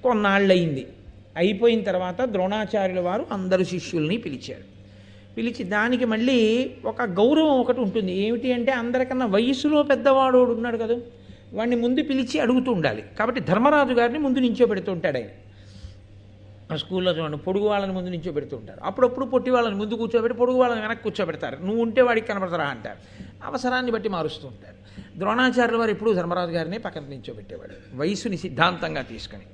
కొన్నాళ్ళయింది. అయిపోయిన తర్వాత ద్రోణాచార్యుల వారు అందరు శిష్యుల్ని పిలిచారు. పిలిచి దానికి మళ్ళీ ఒక గౌరవం ఒకటి ఉంటుంది. ఏమిటి అంటే అందరికన్నా వయసులో పెద్దవాడు ఉన్నాడు కదా, వాడిని ముందు పిలిచి అడుగుతూ ఉండాలి. కాబట్టి ధర్మరాజు గారిని ముందు నించోబెడుతూ ఉంటాడు ఆయన. ఆ స్కూల్లో చూడండి, పొడుగు వాళ్ళని ముందు నించోబెడుతూ ఉంటారు. అప్పుడప్పుడు పొట్టి వాళ్ళని ముందు కూర్చోబెట్టి పొడుగు వాళ్ళని వెనక్కి కూర్చోబెడతారు. నువ్వు ఉంటే వాడికి కనపడతారా అంటారు. అవసరాన్ని బట్టి మారుస్తూ ఉంటారు. ద్రోణాచార్యుల వారు ఎప్పుడూ ధర్మరాజు గారిని పక్కన నించోబెట్టేవాడు, వయసుని సిద్ధాంతంగా తీసుకొని.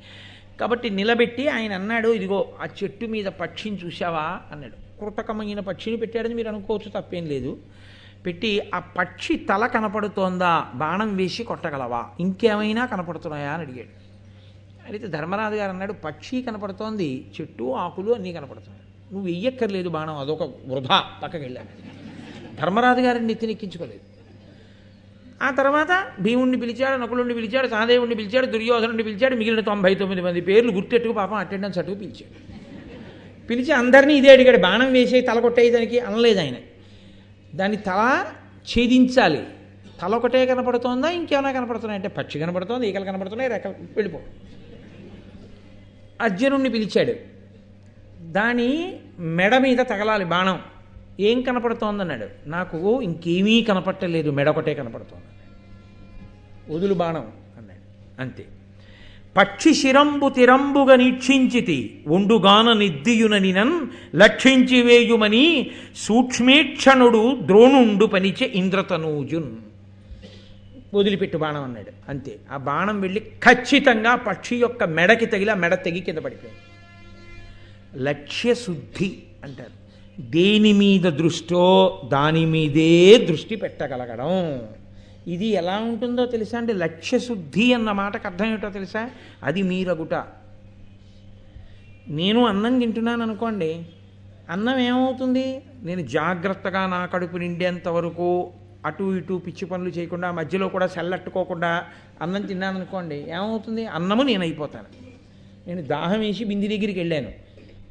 కాబట్టి నిలబెట్టి ఆయన అన్నాడు, ఇదిగో ఆ చెట్టు మీద పక్షిని చూసావా అన్నాడు. కృతకమైన పక్షిని పెట్టాడని మీరు అనుకోవచ్చు, తప్పేం లేదు. పెట్టి ఆ పక్షి తల కనపడుతోందా, బాణం వేసి కొట్టగలవా, ఇంకేమైనా కనపడుతున్నాయా అని అడిగాడు. అయితే ధర్మరాజు గారు అన్నాడు, పక్షి కనపడుతోంది, చెట్టు ఆకులు అన్నీ కనపడుతున్నాయి, నువ్వు వెయ్యక్కర్లేదు బాణం, అదొక వృధా, పక్కకి వెళ్ళాడు. ధర్మరాజు గారిని నెత్తినెక్కించుకోలేదు. ఆ తర్వాత భీముడిని పిలిచాడు, నకులుడిని పిలిచాడు, సహదేవుడిని పిలిచాడు, దుర్యోధనుడిని పిలిచాడు, మిగిలిన 99 మంది పేర్లు గుర్తెట్టుకు పాపం అటెండెన్స్ అటుకు పిలిచాడు. పిలిచి అందరినీ ఇదే అడిగాడు, బాణం వేసే తల కొట్టేయి దానికి అనలేదు ఆయన. దాని తల ఛేదించాలి, తల ఒకటే కనపడుతోందా ఇంకేమైనా కనపడుతున్నాయి అంటే, పక్షి కనపడుతోంది, ఈకలు కనపడుతున్నాయి, రెక్కలు, వెళ్ళిపో. అర్జునుడిని పిలిచాడు, దాని మెడ మీద తగలాలి బాణం, ఏం కనపడుతోందన్నాడు. నాకు ఇంకేమీ కనపట్టలేదు, మెడ ఒకటే కనపడుతోంది, వదులు బాణం అన్నాడు. అంతే. పక్షి శిరంబు తిరంబుగా నీక్షించితి ఒండుగాన నిద్దియుననినన్ లక్షించి వేయుమని సూక్ష్మేక్షణుడు ద్రోణుండు పనిచే ఇంద్రతనూజున్. వదిలిపెట్టు బాణం అన్నాడు. అంతే. ఆ బాణం వెళ్ళి ఖచ్చితంగా పక్షి యొక్క మెడకి తగిలి ఆ మెడ తెగి కింద పడిపోయింది. లక్ష్యశుద్ధి అంటారు. దేని మీద దృష్టో దాని మీదే దృష్టి పెట్టగలగడం. ఇది ఎలా ఉంటుందో తెలుసా అంటే, లక్ష్యశుద్ధి అన్న మాటకు అర్థం ఏమిటో తెలుసా, అది మీరగుట. నేను అన్నం తింటున్నాను అనుకోండి, అన్నం ఏమవుతుంది, నేను జాగ్రత్తగా నా కడుపు నిండేంత వరకు అటు ఇటు పిచ్చి పనులు చేయకుండా, మధ్యలో కూడా సెల్లట్టుకోకుండా అన్నం తిన్నాను అనుకోండి, ఏమవుతుంది, అన్నము నేను అయిపోతాను. నేను దాహం వేసి బింది దగ్గరికి వెళ్ళాను,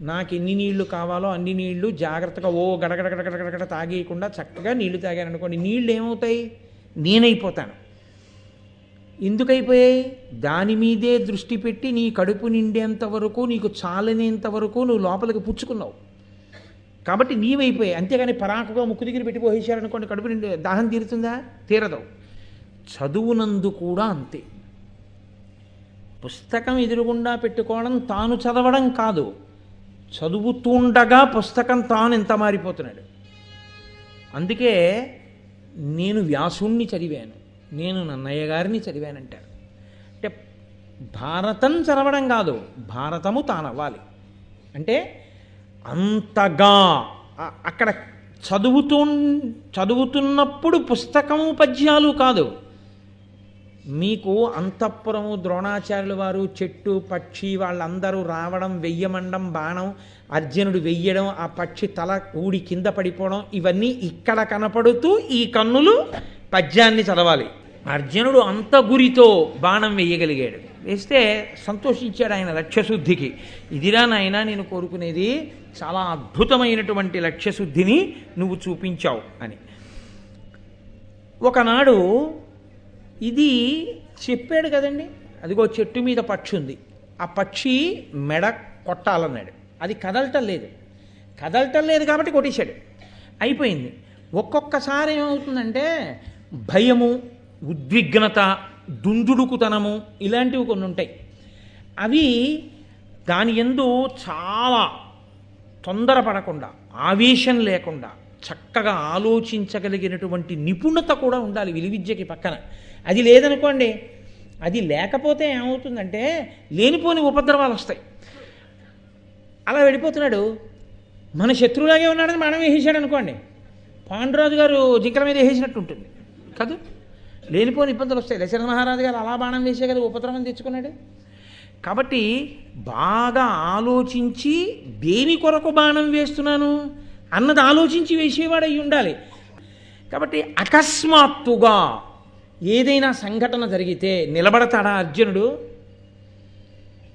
నాకు ఎన్ని నీళ్లు కావాలో అన్ని నీళ్లు జాగ్రత్తగా ఓ గడగడగడగడగడ తాగేయకుండా చక్కగా నీళ్లు తాగాను అనుకోండి, నీళ్ళు ఏమవుతాయి, నేనైపోతాను. ఎందుకు అయిపోయాయి, దాని మీదే దృష్టి పెట్టి నీ కడుపు నిండేంత వరకు, నీకు చాలనేంత వరకు నువ్వు లోపలికి పుచ్చుకున్నావు కాబట్టి నీవైపోయాయి. అంతేగాని పరాకుగా ముక్కు దగ్గర పెట్టి పోసేశారనుకోండి, కడుపు నిండి దాహం తీరుతుందా, తీరదు. చదువునందు కూడా అంతే. పుస్తకం ఎదురుగుండా పెట్టుకోవడం తాను చదవడం కాదు, చదువుతుండగా పుస్తకం తాను ఎంత మారిపోతున్నాడు. అందుకే నేను వ్యాసుణ్ణి చదివాను, నేను నన్నయ్య గారిని చదివానంటారు. అంటే భారతం చదవడం కాదు, భారతము తానవ్వాలి. అంటే అంతగా అక్కడ చదువుతున్నప్పుడు పుస్తకము పద్యాలు కాదు, మీకు అంతఃపురము, ద్రోణాచార్యుల వారు, చెట్టు, పక్షి వాళ్ళందరూ రావడం, వెయ్యమండం బాణం, అర్జునుడు వెయ్యడం, ఆ పక్షి తల ఊడి కింద పడిపోవడం, ఇవన్నీ ఇక్కడ కనపడుతూ ఈ కన్నులు పద్యాన్ని చదవాలి. అర్జునుడు అంత గురితో బాణం వెయ్యగలిగాడు. వేస్తే సంతోషించాడు ఆయన లక్ష్యశుద్ధికి. ఇదిరా నాయనా నేను కోరుకునేది, చాలా అద్భుతమైనటువంటి లక్ష్యశుద్ధిని నువ్వు చూపించావు అని. ఒకనాడు ఇది చెప్పాడు కదండి, అదిగో చెట్టు మీద పక్షి ఉంది, ఆ పక్షి మెడ కొట్టాలన్నాడు. అది కదలటం లేదు కాబట్టి కొట్టేశాడు, అయిపోయింది. ఒక్కొక్కసారి ఏమవుతుందంటే భయము, ఉద్విగ్నత, దుందుడుకుతనము ఇలాంటివి కొన్ని ఉంటాయి. అవి దాని యందు చాలా తొందరపడకుండా, ఆవేశం లేకుండా చక్కగా ఆలోచించగలిగినటువంటి నిపుణత కూడా ఉండాలి విలువిద్యకి పక్కన. అది లేదనుకోండి, అది లేకపోతే ఏమవుతుందంటే లేనిపోని ఉపద్రవాలు వస్తాయి. అలా వెళ్ళిపోతున్నాడు, మన శత్రువులాగే ఉన్నాడని మనం వేసేసాడు అనుకోండి, పాండురాజు గారు జింకల మీద వేసేసినట్టు ఉంటుంది కాదు, లేనిపోని ఇబ్బందులు వస్తాయి. దశరథ మహారాజు గారు అలా బాణం వేసే కదా ఉపద్రవం తెచ్చుకున్నాడు. కాబట్టి బాగా ఆలోచించి దేని కొరకు బాణం వేస్తున్నాను అన్నది ఆలోచించి వేసేవాడు అయి ఉండాలి. కాబట్టి అకస్మాత్తుగా ఏదైనా సంఘటన జరిగితే నిలబడతాడా అర్జునుడు?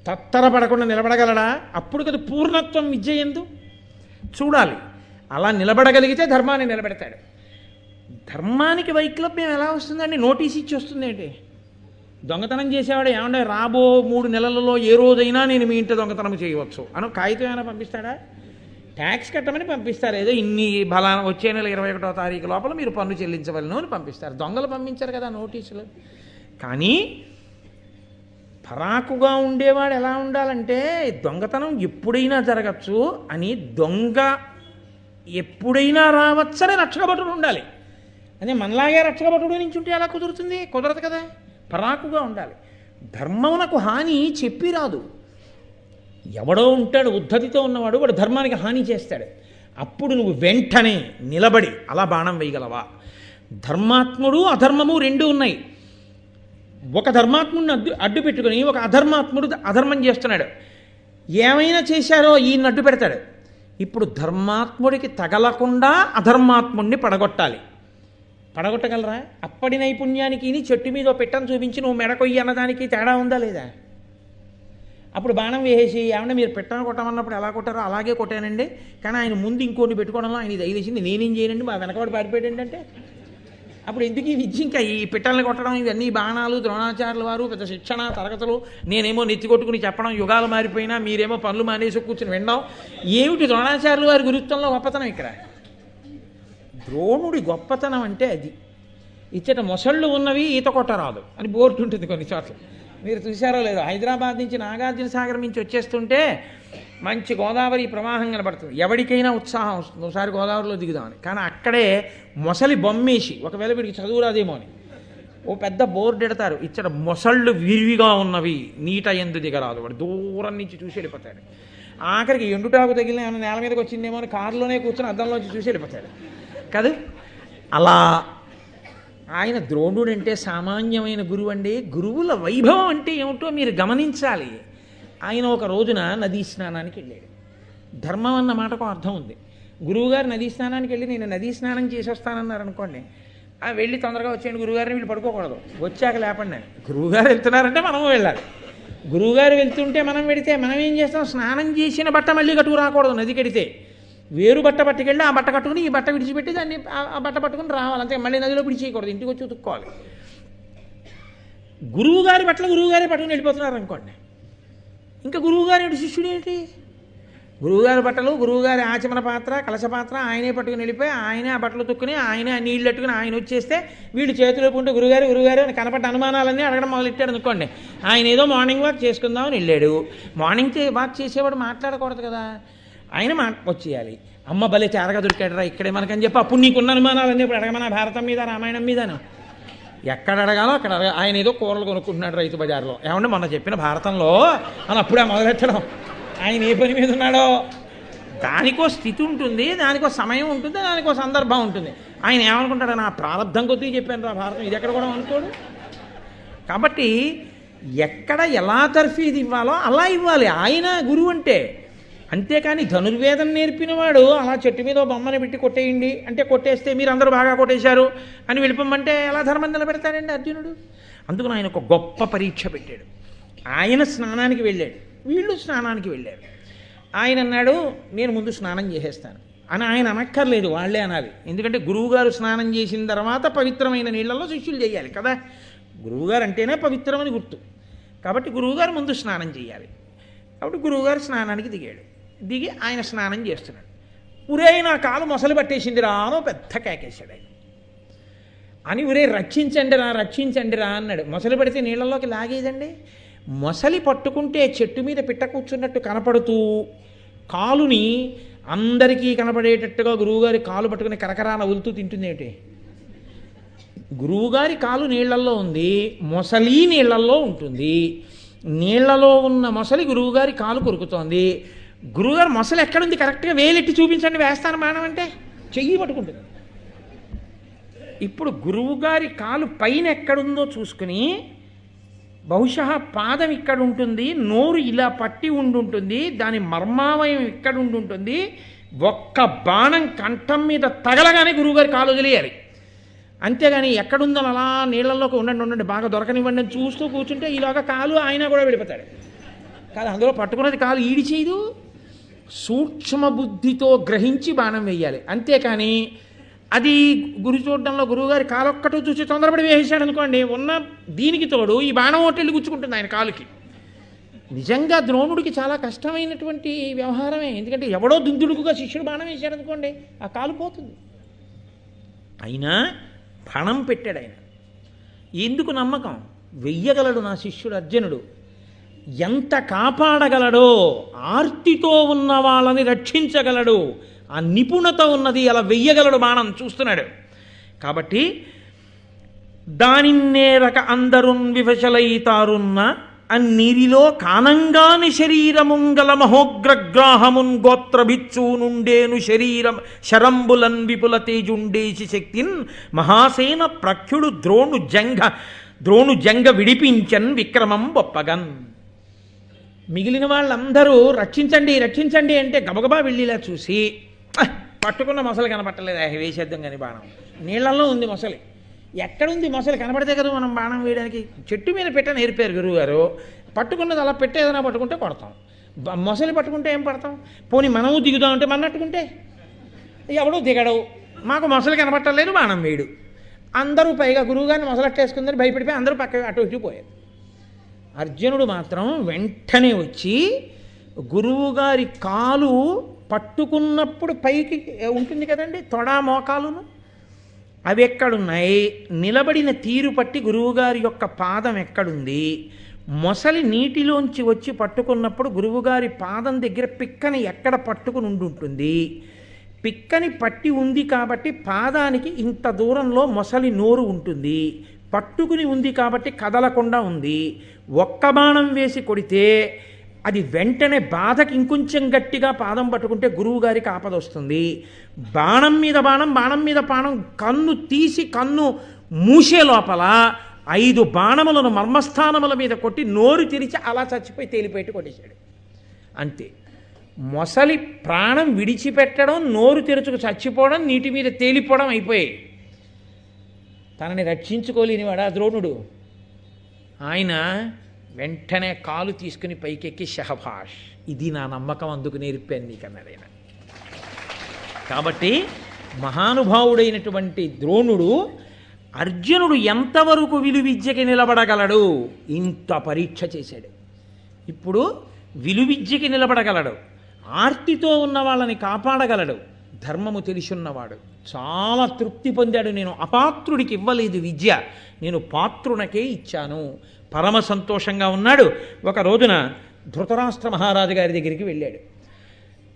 తత్తరపడకుండా నిలబడగలడా? అప్పుడు కదా పూర్ణత్వం విద్య యందు చూడాలి. అలా నిలబడగలిగితే ధర్మాన్ని నిలబెడతాడు. ధర్మానికి వైక్లభ్యం ఎలా వస్తుందండి? నోటీస్ ఇచ్చి వస్తుంది ఏంటి? దొంగతనం చేసేవాడు ఏమంటే రాబో 3 నెలలలో ఏ రోజైనా నేను మీ ఇంటి దొంగతనం చేయవచ్చు అని కాగితం ఏమైనా పంపిస్తాడా? ట్యాక్స్ కట్టమని పంపిస్తారు. ఏదో ఇన్ని వచ్చే నెల 21వ తారీఖు లోపల మీరు పన్ను చెల్లించవలను అని పంపిస్తారు. దొంగలు పంపించారు కదా నోటీసులు. కానీ పరాకుగా ఉండేవాడు ఎలా ఉండాలంటే దొంగతనం ఎప్పుడైనా జరగచ్చు అని, దొంగ ఎప్పుడైనా రావచ్చని రక్షకభటుడు ఉండాలి. అదే మనలాగే రక్షకభటుడు నుంచి ఉంటే ఎలా కుదురుతుంది? కుదరదు కదా. పరాకుగా ఉండాలి. ధర్మమునకు హాని చెప్పి రాదు. ఎవడో ఉంటాడు ఉద్ధతితో ఉన్నవాడు, వాడు ధర్మానికి హాని చేస్తాడు. అప్పుడు నువ్వు వెంటనే నిలబడి అలా బాణం వేయగలవా? ధర్మాత్ముడు అధర్మము రెండూ ఉన్నాయి. ఒక ధర్మాత్ముడిని అడ్డు పెట్టుకుని ఒక అధర్మాత్ముడు అధర్మం చేస్తున్నాడు. ఏమైనా చేశారో ఈయన అడ్డు పెడతాడు. ఇప్పుడు ధర్మాత్ముడికి తగలకుండా అధర్మాత్ముడిని పడగొట్టాలి. పడగొట్టగలరా? అప్పటి నైపుణ్యానికి చెట్టు మీద పెట్టని చూపించి నువ్వు మెడకొయ్యి అన్నదానికి తేడా ఉందా లేదా? అప్పుడు బాణం వేసేసి ఏమన్నా మీరు పెట్టను కొట్టమన్నప్పుడు ఎలా కొట్టారో అలాగే కొట్టానండి, కానీ ఆయన ముందు ఇంకోటి పెట్టుకోవడంలో ఆయన ఇది వేసింది నేనేం చేయనండి, మా వెనకవాడు పారిపోయాడు అంటే అప్పుడు ఎందుకు ఈ విద్య? ఇంకా ఈ పిట్టల్ని కొట్టడం, ఇవన్నీ బాణాలు, ద్రోణాచార్యుల వారు పెద్ద శిక్షణ తరగతులు, నేనేమో నెత్తి కొట్టుకుని చెప్పడం, యుగాలు మారిపోయినా మీరేమో పనులు మానేసి కూర్చుని వినడం. ఏమిటి ద్రోణాచార్యుల వారి గురుత్వంలో గొప్పతనం? ఇక్కడ ద్రోణుడి గొప్పతనం అంటే అది. ఇచ్చట మొసళ్ళు ఉన్నవి ఈత కొట్టరాదు అని బోర్డు ఉంటుంది కొన్ని చోట్ల. మీరు చూసారో లేదో, హైదరాబాద్ నుంచి నాగార్జున సాగర్ నుంచి వచ్చేస్తుంటే మంచి గోదావరి ప్రవాహం కనబడుతుంది. ఎవరికైనా ఉత్సాహం వస్తుంది ఒకసారి గోదావరిలో దిగుదామని. కానీ అక్కడే మొసలి బొమ్మేసి, ఒకవేళ వీడికి చదువు రాదేమో అని ఓ పెద్ద బోర్డు ఎడతారు, ఇచ్చట మొసళ్ళు విరివిగా ఉన్నవి నీట ఎందు దిగరాదు. వాడు దూరం నుంచి చూసి వెళ్ళిపోతాడు. ఆఖరికి ఎండుటాకు తగిలిన ఏమైనా నేల మీదకి వచ్చిందేమో అని కారులోనే కూర్చొని అద్దంలోంచి చూసి వెళ్ళిపోతాడు కదా. అలా ఆయన ద్రోణుడు అంటే సామాన్యమైన గురువు అండి. గురువుల వైభవం అంటే ఏమిటో మీరు గమనించాలి. ఆయన ఒక రోజున నదీ స్నానానికి వెళ్ళాడు. ధర్మం అన్న మాటకు అర్థం ఉంది. గురువుగారు నదీ స్నానానికి వెళ్ళి నేను నదీ స్నానం చేసి వస్తానన్నారు అనుకోండి, వెళ్ళి తొందరగా వచ్చేయండి గురువుగారిని, వీళ్ళు పడుకోకూడదు, వచ్చాక లేపండి అని. గురువుగారు వెళ్తున్నారంటే మనము వెళ్ళాలి. గురువుగారు వెళ్తుంటే మనం వెడితే మనం ఏం చేస్తాం? స్నానం చేసిన బట్ట మళ్ళీ కట్టుకు రాకూడదు. నది కడితే వేరు బట్ట పట్టుకెళ్ళి ఆ బట్ట కట్టుకుని ఈ బట్ట విడిచిపెట్టి దాన్ని ఆ బట్ట పట్టుకుని రావాలి. అంతే, మళ్ళీ నదిలో విడిచేయకూడదు, ఇంటికి వచ్చి ఉతుక్కోవాలి. గురువుగారి బట్టలు గురువుగారే పట్టుకుని వెళ్ళిపోతున్నారు అనుకోండి, ఇంకా గురువుగారి ఏంటి శిష్యుడు ఏంటి? గురువుగారి బట్టలు, గురువుగారి ఆచమన పాత్ర, కలశ పాత్ర ఆయనే పట్టుకుని వెళ్ళిపోయి ఆయనే ఆ బట్టలు తుక్కుని ఆయనే ఆ నీళ్ళు పెట్టుకుని ఆయన వచ్చేస్తే వీళ్ళు చేతిలో ఉంటే గురుగారు గురుగారు అని కనపడ్డ అనుమానాలన్నీ అడగడం మొదలెట్టాడు అనుకోండి. ఆయన ఏదో మార్నింగ్ వాక్ చేసుకుందామని వెళ్ళాడు. మార్నింగ్ వాక్ చేసేవాడు మాట్లాడకూడదు కదా, ఆయన వచ్చేయాలి. అమ్మ భలే చేరగా దొరికాడరా ఇక్కడే మనకని చెప్పి అప్పుడు నీకున్న అనుమానాలన్నీ ఇప్పుడు అడగమన్నా భారతం మీద రామాయణం మీదను ఎక్కడ అడగాలో అక్కడ ఆయన ఏదో కూరలు కొనుక్కుంటున్నాడు రైతు బజార్లో. ఏమంటే మొన్న చెప్పిన భారతంలో అని అప్పుడే మొదలెట్టడం. ఆయన ఏ పని మీద ఉన్నాడో దానికో స్థితి ఉంటుంది, దానికో సమయం ఉంటుంది, దానికో సందర్భం ఉంటుంది. ఆయన ఏమనుకుంటాడు? నా ప్రారంభం కొద్దీ చెప్పాను రా భారతం, ఇది ఎక్కడ కూడా అనుకోడు. కాబట్టి ఎక్కడ ఎలా తర్ఫీదు ఇవ్వాలో అలా ఇవ్వాలి ఆయన గురువు అంటే. అంతేకాని ధనుర్వేదం నేర్పినవాడు అలా చెట్టు మీద బొమ్మని పెట్టి కొట్టేయండి అంటే కొట్టేస్తే మీరు అందరూ బాగా కొట్టేశారు అని వెళ్ళిపోమంటే ఎలా ధర్మం నిలబెడతాడండి అర్జునుడు? అందుకని ఆయన ఒక గొప్ప పరీక్ష పెట్టాడు. ఆయన స్నానానికి వెళ్ళాడు, వీళ్ళు స్నానానికి వెళ్ళారు. ఆయన అన్నాడు నేను ముందు స్నానం చేసేస్తాను అని. ఆయన అనక్కర్లేదు, వాళ్ళే అనాలి. ఎందుకంటే గురువుగారు స్నానం చేసిన తర్వాత పవిత్రమైన నీళ్లలో శిష్యులు చేయాలి కదా. గురువుగారు అంటేనే పవిత్రమని గుర్తు. కాబట్టి గురువుగారు ముందు స్నానం చేయాలి. కాబట్టి గురువుగారు స్నానానికి దిగి ఆయన స్నానం చేస్తున్నాడు. ఉరే నా కాలు మొసలు పట్టేసిందిరా అనో పెద్ద కేకేశాడు ఆయన. అని ఉరే రక్షించండిరా అన్నాడు. మొసలు పడితే నీళ్ళలోకి లాగేదండి. మొసలి పట్టుకుంటే చెట్టు మీద పిట్ట కూర్చున్నట్టు కనపడుతూ కాలుని అందరికీ కనపడేటట్టుగా గురువుగారి కాలు పట్టుకుని కరకరా నవ్వులుతూ తింటుంది ఏంటి? గురువుగారి కాలు నీళ్లల్లో ఉంది, మొసలి నీళ్లల్లో ఉంటుంది. నీళ్లలో ఉన్న మొసలి గురువుగారి కాలు కొరుకుతోంది. గురువుగారు మొసలి ఎక్కడుంది కరెక్ట్గా వేలెట్టి చూపించండి వేస్తాను బాణం అంటే చెయ్యి పట్టుకుంటుంది. ఇప్పుడు గురువుగారి కాలు పైన ఎక్కడుందో చూసుకుని బహుశా పాదం ఇక్కడ ఉంటుంది, నోరు ఇలా పట్టి ఉండుంటుంది, దాని మర్మావయం ఇక్కడ ఉండుంటుంది. ఒక్క బాణం కంఠం మీద తగలగానే గురువుగారి కాలు వదిలేయాలి. అంతేగాని ఎక్కడుందని అలా నీళ్ళల్లోకి ఉండండి బాగా దొరకనివ్వండి అని చూస్తూ కూర్చుంటే ఇలాగ కాలు ఆయన కూడా వెళ్ళిపోతాడు. కాదు అందులో పట్టుకున్నది కాలు ఈడి చేయదు. సూక్ష్మ బుద్ధితో గ్రహించి బాణం వేయాలి. అంతేకాని అది గురి చూడడంలో గురువుగారి కాలొక్కటూ చూసి తొందరపడి వేసేసాడు అనుకోండి, ఉన్న దీనికి తోడు ఈ బాణం ఒకటి గుచ్చుకుంటుంది ఆయన కాలుకి. నిజంగా ద్రోణుడికి చాలా కష్టమైనటువంటి వ్యవహారమే. ఎందుకంటే ఎవడో దుందుడుకుగా శిష్యుడు బాణం వేశాడు అనుకోండి, ఆ కాలు పోతుంది. అయినా పణం పెట్టాడు ఆయన. ఎందుకు నమ్మకం? వెయ్యగలడు నా శిష్యుడు అర్జునుడు, ఎంత కాపాడగలడో, ఆర్తితో ఉన్న వాళ్ళని రక్షించగలడు, ఆ నిపుణత ఉన్నది, అలా వెయ్యగలడు బాణం, చూస్తున్నాడు. కాబట్టి దానిన్నేరక అందరున్ వివశలైతారున్న అన్నిరిలో కానంగాని శరీరముంగల మహోగ్రగ్రాహమున్ గోత్రభిచ్చు నుండేను శరీరం శరంబులన్ విపుల తేజుండేసి శక్తిన్ మహాసేన ప్రఖ్యుడు ద్రోణు జంగ విడిపించన్ విక్రమం బొప్పగన్. మిగిలిన వాళ్ళందరూ రక్షించండి రక్షించండి అంటే గబగబా వెళ్ళిలా చూసి, పట్టుకున్న మొసలు కనపట్టలేదు, వేసేద్దాం కానీ బాణం. నీళ్లలో ఉంది మొసలి, ఎక్కడుంది మొసలి? కనపడితే కదా మనం బాణం వేయడానికి. చెట్టు మీద పెట్ట నేర్పారు గురువుగారు, పట్టుకున్నది అలా పెట్టే ఏదైనా పట్టుకుంటే కొడతాం, మొసలి పట్టుకుంటే ఏం పడతాం? పోనీ మనము దిగుదామంటే మన్నట్టుకుంటే ఎవడో దిగడవు, మాకు మొసలి కనపట్టలేదు, బాణం వేయడు. అందరూ పైగా గురువుగారిని మొసలట్టేసుకుందని భయపడిపోయి అందరూ పక్క అటు ఇటు పోయారు. అర్జునుడు మాత్రం వెంటనే వచ్చి గురువుగారి కాలు పట్టుకున్నప్పుడు పైకి ఉంటుంది కదండి, తొడా మోకాలును, అవి ఎక్కడున్నాయి, నిలబడిన తీరు పట్టి గురువుగారి యొక్క పాదం ఎక్కడుంది, మొసలి నీటిలోంచి వచ్చి పట్టుకున్నప్పుడు గురువుగారి పాదం దగ్గర పిక్కని ఎక్కడ పట్టుకుని ఉంటుంది, పిక్కని పట్టి ఉంది కాబట్టి పాదానికి ఇంత దూరంలో మొసలి నోరు ఉంటుంది, పట్టుకుని ఉంది కాబట్టి కదలకుండా ఉంది. ఒక్క బాణం వేసి కొడితే అది వెంటనే బాధకి ఇంకొంచెం గట్టిగా పాదం పట్టుకుంటే గురువుగారికి ఆపద వస్తుంది. బాణం మీద బాణం, బాణం మీద బాణం, కన్ను తీసి కన్ను మూసే లోపల 5 బాణములను మర్మస్థానముల మీద కొట్టి నోరు తెరిచి అలా చచ్చిపోయి తేలిపోయి కొట్టేశాడు. అంతే. మొసలి ప్రాణం విడిచిపెట్టడం, నోరు తెరుచుకు చచ్చిపోవడం, నీటి మీద తేలిపోవడం అయిపోయాయి. తనని రక్షించుకోలేనివాడా ద్రోణుడు? ఆయన వెంటనే కాలు తీసుకుని పైకెక్కి షహభాష్, ఇది నా నమ్మకం, అందుకు నేర్పాను నీకన్నాడైనా. కాబట్టి మహానుభావుడైనటువంటి ద్రోణుడు అర్జునుడు ఎంతవరకు విలువిద్యకి నిలబడగలడు, ఇంత పరీక్ష చేశాడు. ఇప్పుడు విలువిద్యకి నిలబడగలడు, ఆర్తితో ఉన్న వాళ్ళని కాపాడగలడు, ధర్మము తెలిసున్నవాడు. చాలా తృప్తి పొందాడు. నేను అపాత్రుడికి ఇవ్వలేదు విద్య, నేను పాత్రునకే ఇచ్చాను. పరమ సంతోషంగా ఉన్నాడు. ఒక రోజున ధృతరాష్ట్ర మహారాజు గారి దగ్గరికి వెళ్ళాడు.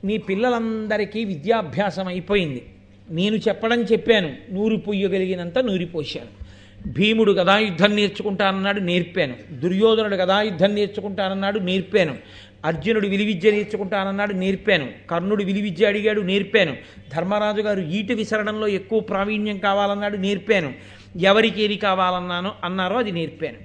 నీ పిల్లలందరికీ విద్యాభ్యాసం అయిపోయింది, నేను చెప్పాను, నూరి పొయ్యగలిగినంత నూరిపోశాను. భీముడు గదాయుద్ధం నేర్చుకుంటానన్నాడు, నేర్పాను. దుర్యోధనుడు గదాయుద్ధం నేర్చుకుంటానన్నాడు, నేర్పాను. అర్జునుడు విలువిద్య నేర్చుకుంటానన్నాడు, నేర్పాను. కర్ణుడు విలువిద్య అడిగాడు, నేర్పాను. ధర్మరాజు గారు ఈట విసరడంలో ఎక్కువ ప్రావీణ్యం కావాలన్నాడు, నేర్పాను. ఎవరికి ఏది కావాలన్నారో అది నేర్పాను.